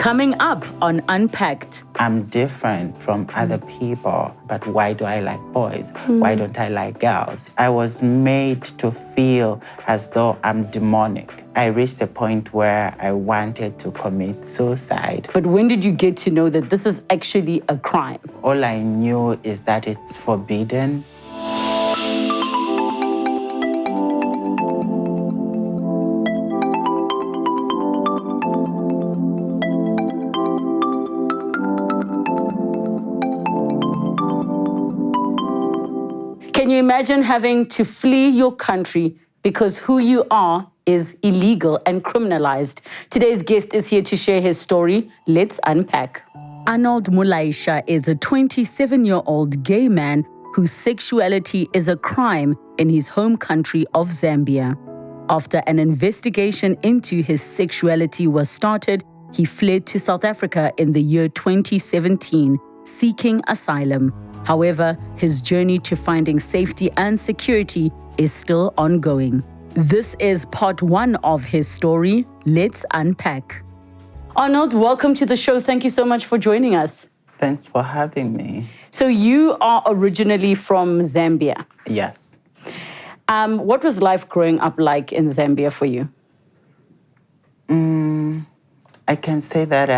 Coming up on Unpacked. I'm different from other people, but why do I like boys? Why don't I like girls? I was made to feel as though I'm demonic. I reached a point where I wanted to commit suicide. But when did you get to know that this is actually a crime? All I knew is that it's forbidden. Can you imagine having to flee your country because who you are is illegal and criminalized? Today's guest is here to share his story. Let's unpack. Arnold Mulaisha is a 27-year-old gay man whose sexuality is a crime in his home country of Zambia. After an investigation into his sexuality was started, he fled to South Africa in the year 2017, seeking asylum. However, his journey to finding safety and security is still ongoing. This is part one of his story. Let's unpack. Arnold, welcome to the show. Thank you so much for joining us. Thanks for having me. So you are originally from Zambia. Yes. What was life growing up like in Zambia for you? I can say that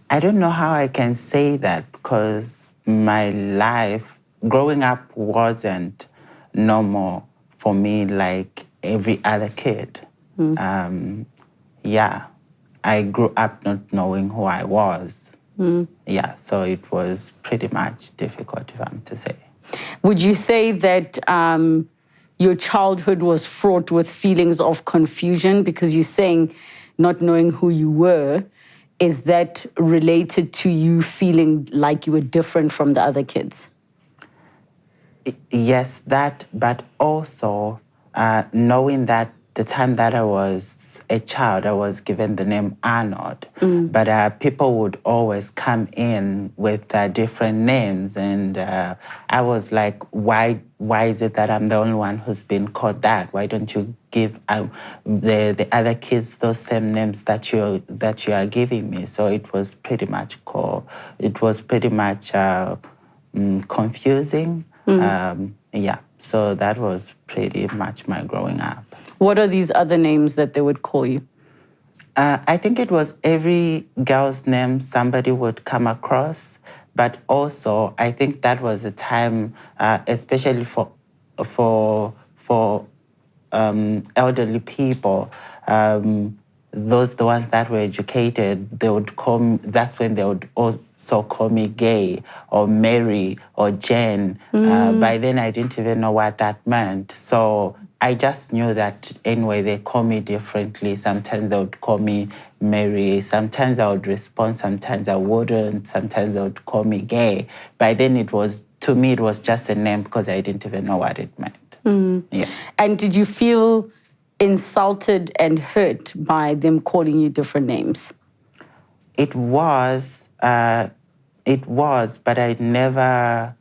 I don't know how I can say that because my life growing up wasn't normal for me like every other kid. I grew up not knowing who I was. So it was pretty much difficult, if I'm to say. Would you say that your childhood was fraught with feelings of confusion because you're saying not knowing who you were? Is that related to you feeling like you were different from the other kids? Yes, that, but also knowing that the time that I was a child, I was given the name Arnold. But people would always come in with different names. And I was like, why is it that I'm the only one who's been called that? Why don't you give the other kids those same names that you are giving me? So it was pretty much confusing. So that was pretty much my growing up. What are these other names that they would call you? I think it was every girl's name somebody would come across, but also I think that was a time, especially for elderly people, the ones that were educated, they would that's when they would also call me gay or Mary or Jane. By then I didn't even know what that meant. So I just knew that anyway, they call me differently. Sometimes they would call me Mary. Sometimes I would respond, sometimes I wouldn't. Sometimes they would call me gay. By then to me, it was just a name because I didn't even know what it meant. Yeah. And did you feel insulted and hurt by them calling you different names? It was, but I never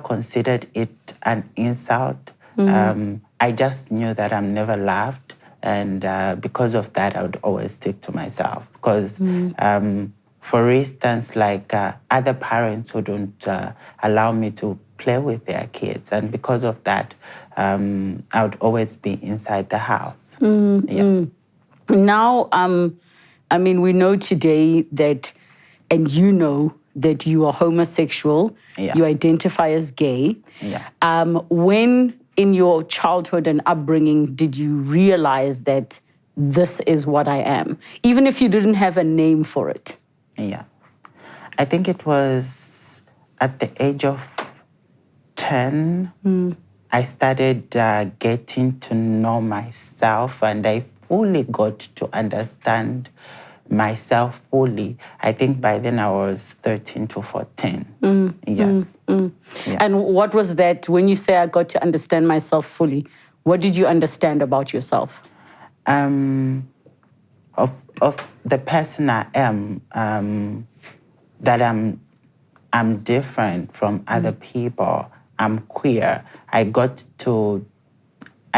considered it an insult. I just knew that I'm never loved, and because of that, I would always stick to myself. Because, for instance, like other parents wouldn't allow me to play with their kids, and because of that, I would always be inside the house. Now, we know today that, and you know that you are homosexual. You identify as gay. When in your childhood and upbringing did you realize that this is what I am, even if you didn't have a name for it? I think it was at the age of 10, I started getting to know myself, and I fully got to understand myself fully. I think by then I was 13 to 14. Yes. And what was that, when you say I got to understand myself fully, what did you understand about yourself? Of the person I am, that I'm different from other people. I'm queer. I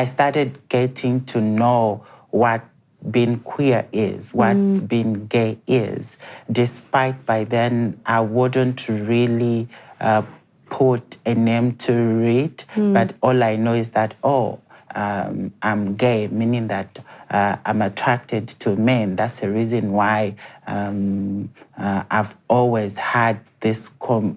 started getting to know what being queer is, what being gay is, despite by then I wouldn't really put a name to it, but all I know is that, I'm gay, meaning that I'm attracted to men. That's the reason why I've always had this.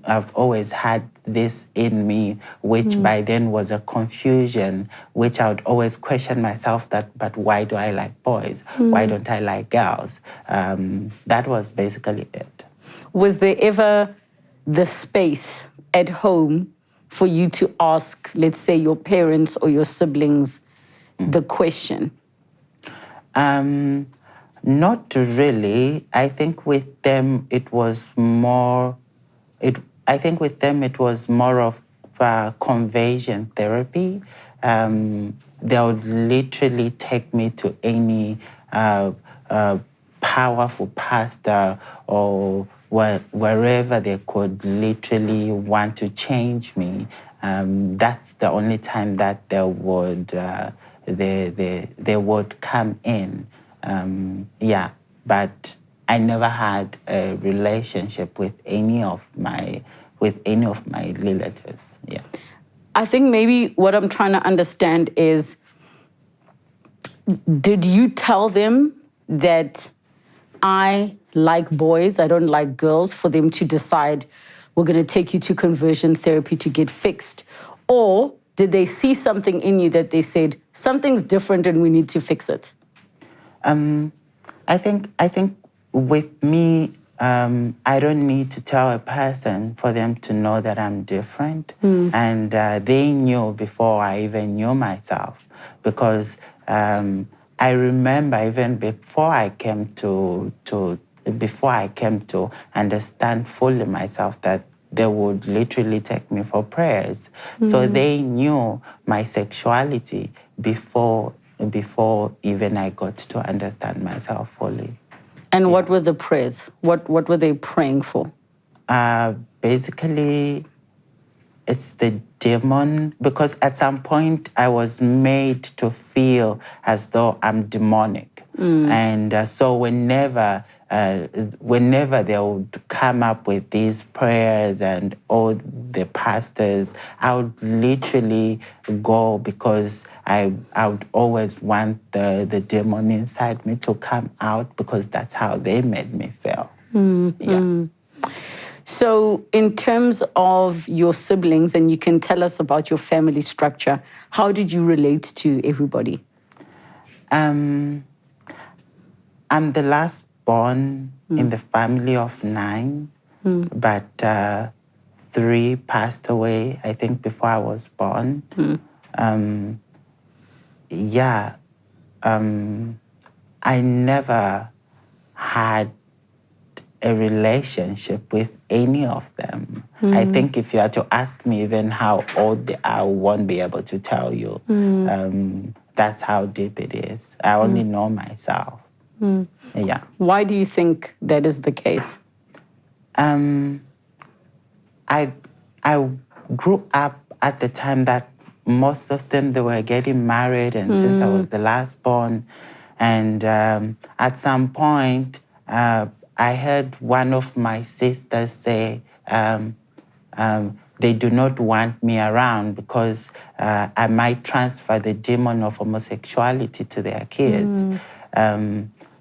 I've always had this in me, which by then was a confusion, which I would always question myself that, but why do I like boys? Why don't I like girls? That was basically it. Was there ever the space at home for you to ask, let's say, your parents or your siblings the question? Not really. I think with them it was more. I think with them it was more of conversion therapy. They would literally take me to any powerful pastor or wherever they could literally want to change me. That's the only time that they would come in. But I never had a relationship with any of my relatives. Yeah. I think maybe what I'm trying to understand is, did you tell them that I like boys, I don't like girls, for them to decide we're going to take you to conversion therapy to get fixed? Or did they see something in you that they said, something's different and we need to fix it? I think with me, I don't need to tell a person for them to know that I'm different. And they knew before I even knew myself, because I remember even before I came to understand fully myself, that they would literally take me for prayers. So they knew my sexuality before even I got to understand myself fully. And what were the prayers? What were they praying for? Basically, it's the demon, because at some point I was made to feel as though I'm demonic. And so whenever they would come up with these prayers and all the pastors, I would literally go, because I would always want the demon inside me to come out, because that's how they made me feel. Yeah. So in terms of your siblings, and you can tell us about your family structure, how did you relate to everybody? I'm the last born in the family of 9, but 3 passed away, I think, before I was born. I never had a relationship with any of them. I think if you are to ask me even how old they are, I won't be able to tell you. That's how deep it is. I only know myself. Yeah. Why do you think that is the case? I grew up at the time that most of them, they were getting married, and since I was the last born, and at some point, I heard one of my sisters say, they do not want me around because I might transfer the demon of homosexuality to their kids.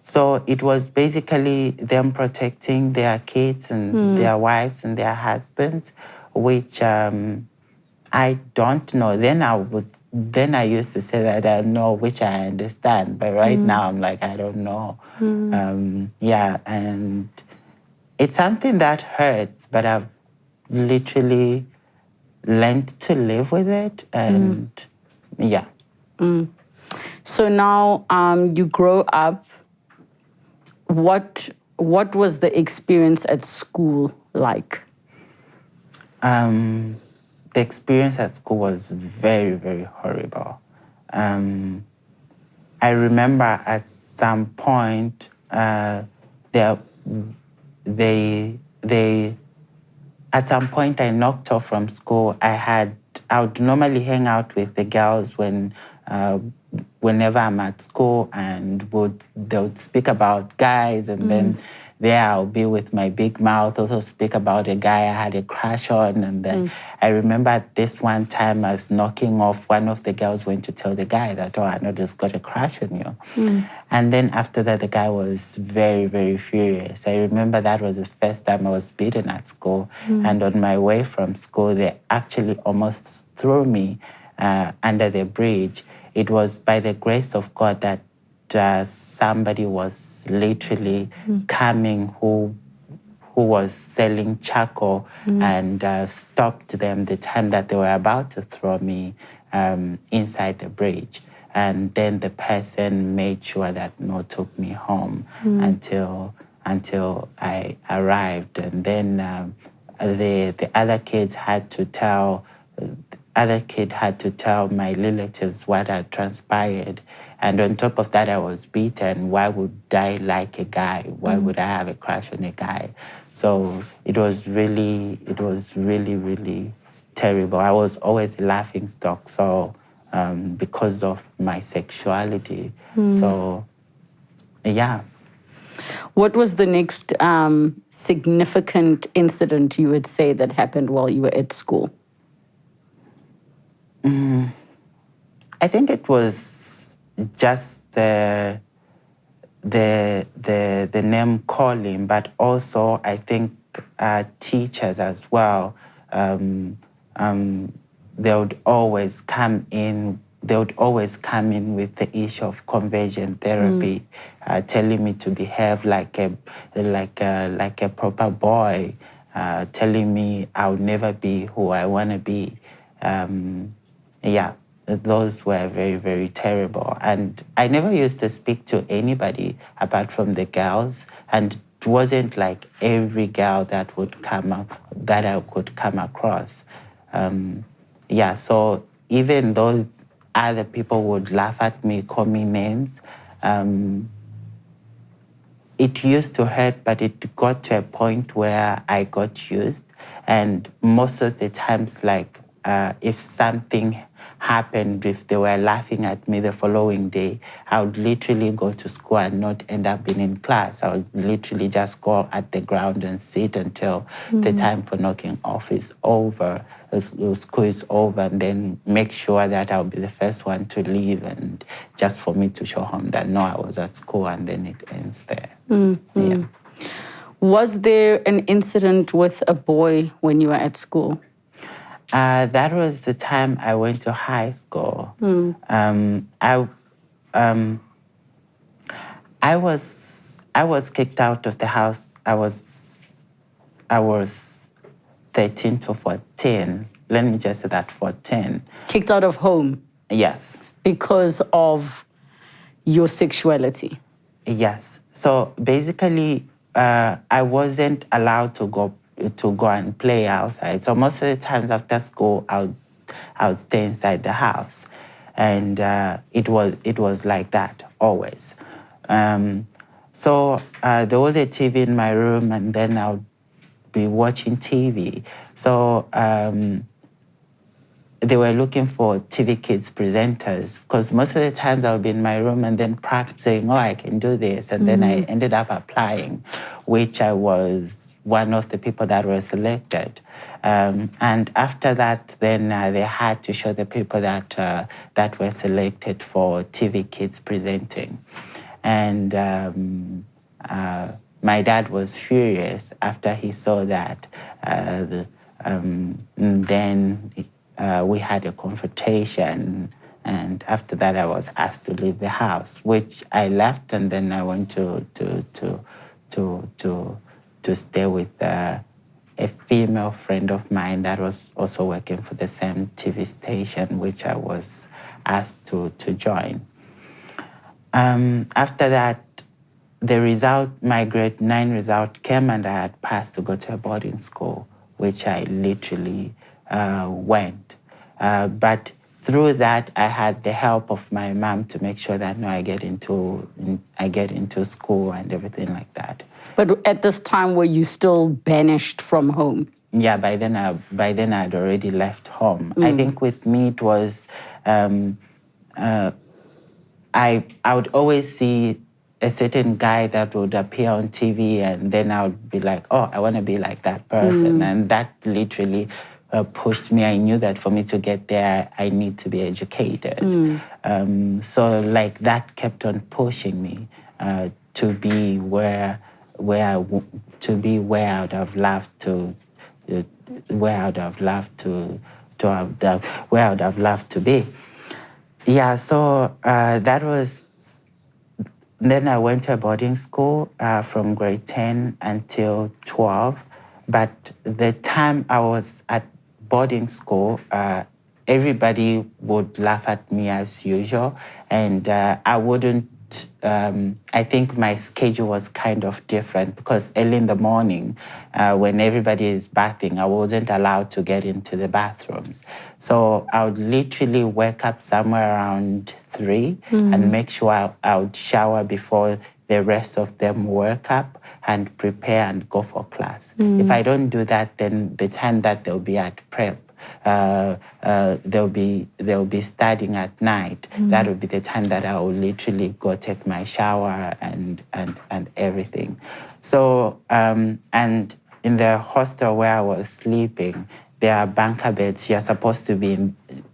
So it was basically them protecting their kids and their wives and their husbands, which I don't know. Then I used to say that I know, which I understand, but right now I'm like, I don't know. And it's something that hurts, but I've literally learned to live with it, and yeah. So now you grow up. What was the experience at school like? The experience at school was very, very horrible. I remember at some point, at some point I knocked off from school. I would normally hang out with the girls when whenever I'm at school and they would speak about guys, and then there I'll be with my big mouth, also speak about a guy I had a crush on. And then I remember this one time I was knocking off, one of the girls went to tell the guy that, oh, I know just got a crush on you. And then after that, the guy was very, very furious. I remember that was the first time I was beaten at school. And on my way from school, they actually almost threw me under the bridge. It was by the grace of God that somebody was literally coming who was selling charcoal and stopped them the time that they were about to throw me inside the bridge. And then the person made sure that no took me home until I arrived. And then the other kids had to tell my relatives what had transpired. And on top of that, I was beaten. Why would I like a guy? Why would I have a crush on a guy? So it was really, really terrible. I was always a laughing stock, so because of my sexuality. So, yeah. What was the next significant incident you would say that happened while you were at school? I think it was just the name calling, but also I think teachers as well. They would always come in. They would always come in with the issue of conversion therapy, telling me to behave like a proper boy, telling me I'll never be who I want to be. Yeah, those were very, very terrible. And I never used to speak to anybody apart from the girls. And it wasn't like every girl that would come up, that I could come across. Yeah, so even though other people would laugh at me, call me names, it used to hurt, but it got to a point where I got used. And most of the times, like, if something happened, if they were laughing at me the following day, I would literally go to school and not end up being in class. I would literally just go at the ground and sit until the time for knocking off is over, school is over, and then make sure that I'll be the first one to leave, and just for me to show home that, no, I was at school, and then it ends there. Yeah. Was there an incident with a boy when you were at school? That was the time I went to high school. I was kicked out of the house. I was 13 to 14. Let me just say that, 14. Kicked out of home? Yes. Because of your sexuality? Yes. So basically, I wasn't allowed to go and play outside. So most of the times after school, I would stay inside the house, and it was like that always. So there was a TV in my room, and then I would be watching TV. So they were looking for TV Kids presenters, because most of the times I would be in my room and then practicing, oh, I can do this. And then I ended up applying, which I was one of the people that were selected. And after that, then they had to show the people that were selected for TV Kids presenting. And my dad was furious after he saw that. Then we had a confrontation, and after that I was asked to leave the house, which I left, and then I went to stay with a female friend of mine that was also working for the same TV station, which I was asked to join. After that, my grade 9 result came, and I had passed to go to a boarding school, which I literally went. But through that, I had the help of my mom to make sure that I get into school and everything like that. But at this time, were you still banished from home? Yeah, by then I'd already left home. I think with me it was I would always see a certain guy that would appear on TV, and then I would be like, oh, I want to be like that person. And that literally pushed me. I knew that for me to get there, I need to be educated. So like that kept on pushing me to be where I would have loved to, where I would have loved where I would have loved to be. Yeah, so that was. Then I went to a boarding school from grade 10 until 12. But the time I was at boarding school, everybody would laugh at me as usual. And I wouldn't, I think my schedule was kind of different because early in the morning, when everybody is bathing, I wasn't allowed to get into the bathrooms. So I would literally wake up somewhere around 3 and make sure I would shower before the rest of them work up and prepare and go for class. If I don't do that, then the time that they'll be at prep, they'll be studying at night. That will be the time that I will literally go take my shower and everything. So and in the hostel where I was sleeping, there are bunker beds. You're supposed to be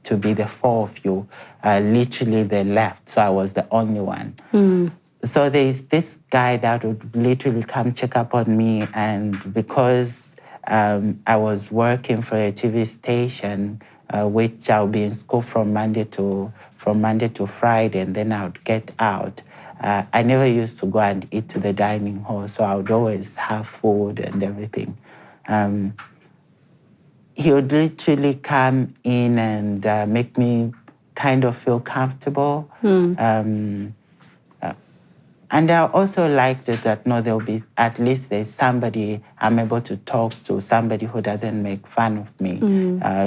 the 4 of you. Literally they left, so I was the only one. So there's this guy that would literally come check up on me, and because I was working for a TV station, which I'll be in school from Monday to Friday, and then I would get out. I never used to go and eat to the dining hall, so I would always have food and everything. He would literally come in and make me kind of feel comfortable. And I also liked it that, no, there'll be, at least there's somebody I'm able to talk to, somebody who doesn't make fun of me.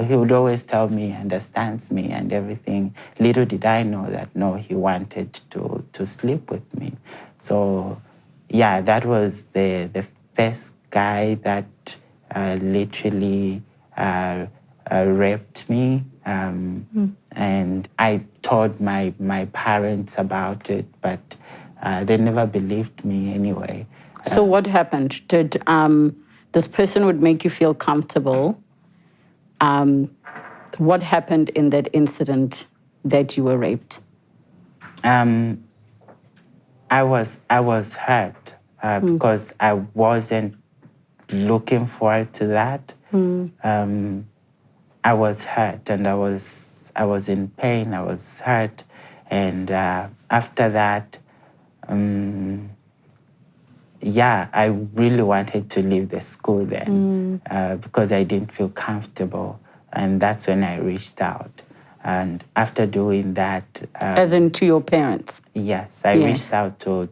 He would always tell me, understands me and everything. Little did I know that, no, he wanted to sleep with me. So, yeah, that was the first guy that literally raped me. And I told my parents about it, but they never believed me anyway. So what happened? Did this person would make you feel comfortable? What happened in that incident that you were raped? I was hurt because I wasn't looking forward to that. I was hurt and I was in pain. I was hurt, and after that. I really wanted to leave the school then because I didn't feel comfortable. And that's when I reached out. And after doing that... As in to your parents? Yes, I reached out to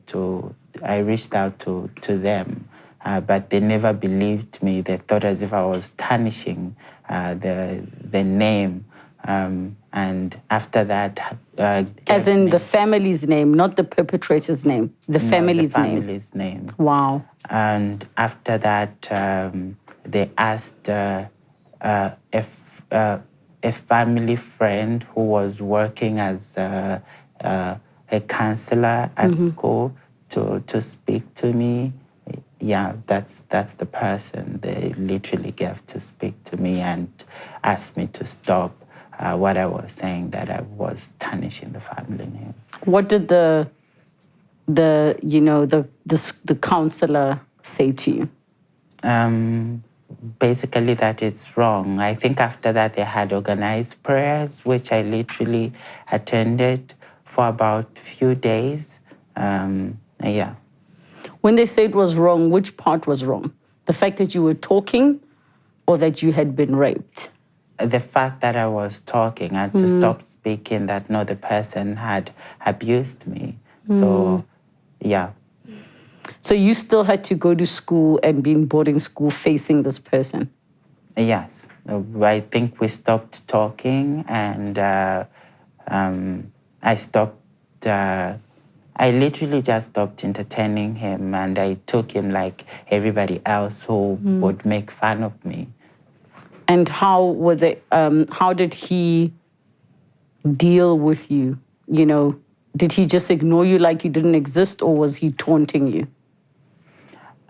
them, but they never believed me. They thought as if I was tarnishing the name. And after that... As in the family's name, not the perpetrator's name, the family's name. The family's name. Wow. And after that, they asked a family friend who was working as a counselor at school to speak to me. Yeah, that's the person they literally gave to speak to me and asked me to stop what I was saying, that I was tarnishing the family name. What did the counselor say to you? Basically that it's wrong. I think after that they had organized prayers, which I literally attended for about a few days. Yeah. When they say it was wrong, which part was wrong? The fact that you were talking or that you had been raped? The fact that I was talking, I had to stop speaking, that no, the person had abused me. So, yeah. So you still had to go to school and be in boarding school facing this person? Yes. I think we stopped talking and I stopped, I literally just stopped entertaining him, and I took him like everybody else who would make fun of me. And how did he deal with you? You know, Did he just ignore you like you didn't exist, or was he taunting you?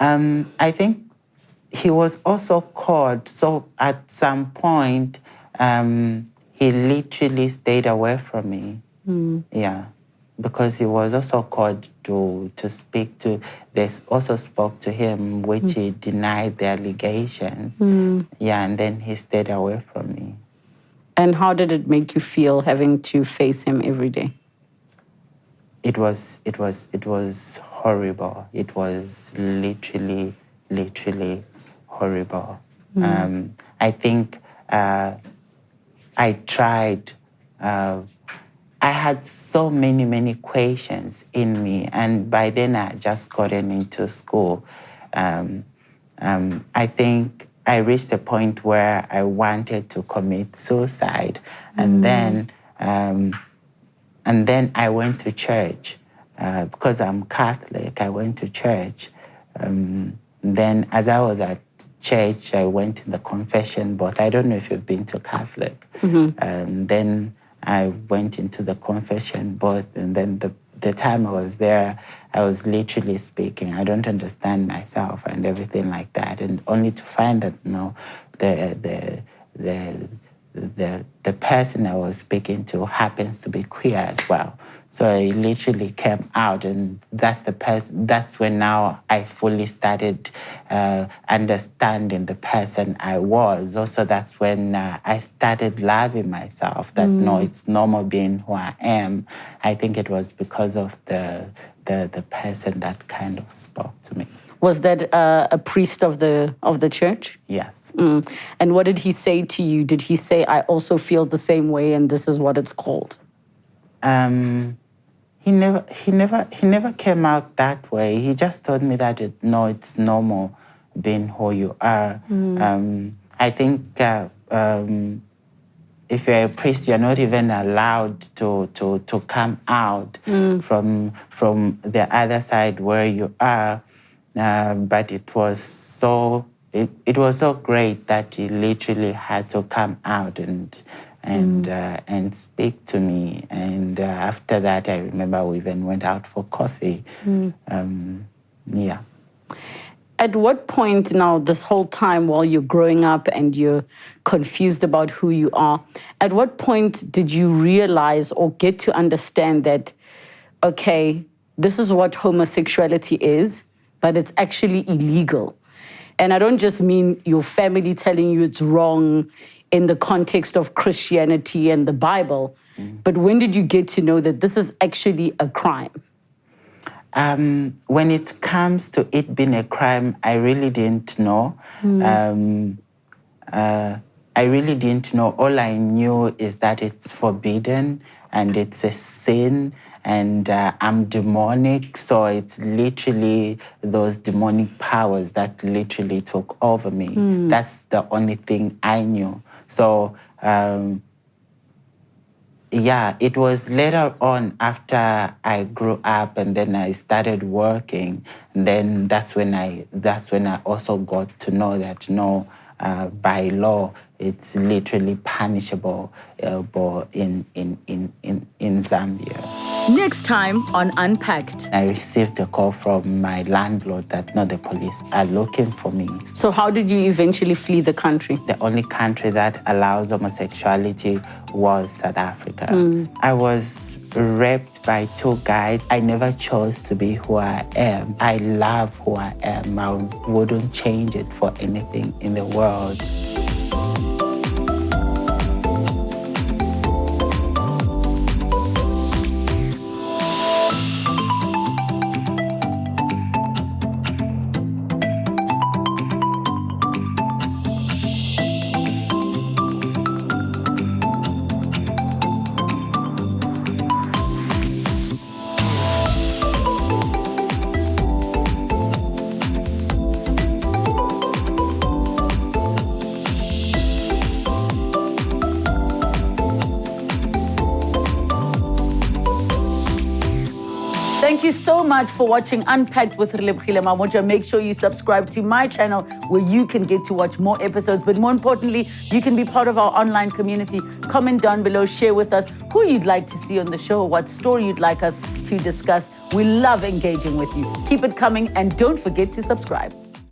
I think he was also caught. So at some point, he literally stayed away from me. Yeah, because he was also called to speak to. They also spoke to him, which he denied the allegations. Yeah, and then he stayed away from me. And how did it make you feel having to face him every day? It was horrible. It was literally horrible. I think I tried. I had so many questions in me, and by then I had just gotten into school. I think I reached a point where I wanted to commit suicide, and then I went to church because I'm Catholic. I went to church. Then, as I was at church, I went to the confession booth. I don't know if you've been to Catholic. And then I went into the confession booth, and then the time I was there, I was literally speaking. I don't understand myself and everything like that, and only to find that the person I was speaking to happens to be queer as well. So I literally came out, and that's the person. That's when now I fully started understanding the person I was. Also, that's when I started loving myself. That no, it's normal being who I am. I think it was because of the person that kind of spoke to me. Was that a priest of the church? Yes. And what did he say to you? Did he say, "I also feel the same way, and this is what it's called"? He never came out that way. He just told me that it's normal being who you are. I think if you're a priest, you're not even allowed to come out from the other side where you are. But it was so great that he literally had to come out and speak to me. And after that, I remember we even went out for coffee. Yeah. At what point now, this whole time while you're growing up and you're confused about who you are, at what point did you realize or get to understand that, okay, this is what homosexuality is, but it's actually illegal? And I don't just mean your family telling you it's wrong in the context of Christianity and the Bible, but when did you get to know that this is actually a crime? When it comes to it being a crime, I really didn't know. I really didn't know. All I knew is that it's forbidden and it's a sin, and I'm demonic. So it's literally those demonic powers that literally took over me. That's the only thing I knew. So yeah, it was later on after I grew up and then I started working. And then that's when I also got to know that by law it's literally punishable in Zambia. Next time on Unpacked. I received a call from my landlord that the police are looking for me. So how did you eventually flee the country? The only country that allows homosexuality was South Africa. I was raped by 2 guys. I never chose to be who I am. I love who I am. I wouldn't change it for anything in the world. much for watching Unpacked with Relebogile Mamoja. Make sure you subscribe to my channel where you can get to watch more episodes. But more importantly, you can be part of our online community. Comment down below, share with us who you'd like to see on the show, what story you'd like us to discuss. We love engaging with you. Keep it coming and don't forget to subscribe.